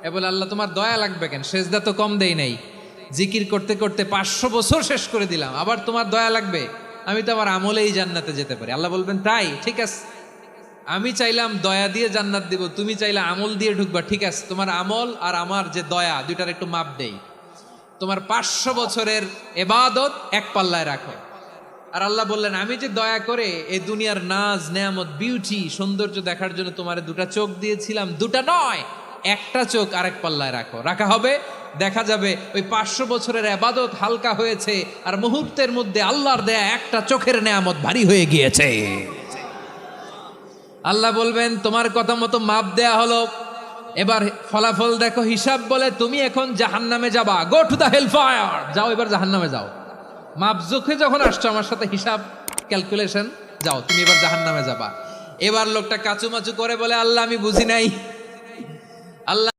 এ বলে আল্লাহ তোমার দয়া লাগবে কেন, সেজদা তো কম দেই নাই, জিকির করতে করতে 500 বছর শেষ করে দিলাম, আবার তোমার দয়া লাগবে? আমি তো আমার আমলেই জান্নাতে যেতে পারি। আল্লাহ বলবেন তাই, ঠিক আছে, আমি চাইলাম দয়া দিয়ে জান্নাত দিব, তুমি চাইলে আমল দিয়ে ঢুকবা, ঠিক আছে, তোমার আমল আর আমার যে দয়া দুইটার একটু মাপ দেই। তোমার 500 বছরের এবাদত এক পাল্লায় রাখো। আর আল্লাহ বললেন আমি যে দয়া করে এই দুনিয়ার নাজ নেয়ামত বিউটি সৌন্দর্য দেখার জন্য তোমার দুটা চোখ দিয়েছিলাম, দুটা নয় একটা চোখ আরেক পাল্লায় রাখো। রাখা হবে, দেখা যাবে ওই 500 বছরের এবাদত হালকা হয়েছে আর মুহূর্তের মধ্যে আল্লাহর দেয়া একটা চোখের নেয়ামত ভারী হয়ে গিয়েছে। আল্লাহ বলবেন তোমার কথা মতো মাপ দেয়া হলো, এবার ফলাফল দেখো, হিসাব বলে তুমি এখন জাহান্নামে যাবা, go to the hell fire, যাও এবার জাহান্নামে যাও। মাপ জোখে যখন আসছো আমার সাথে হিসাব ক্যালকুলেশন, যাও তুমি এবার জাহান্নামে যাবা। এবার লোকটা কাচুমাচু করে বলে আল্লাহ আমি বুঝি নাই। আল্লাহ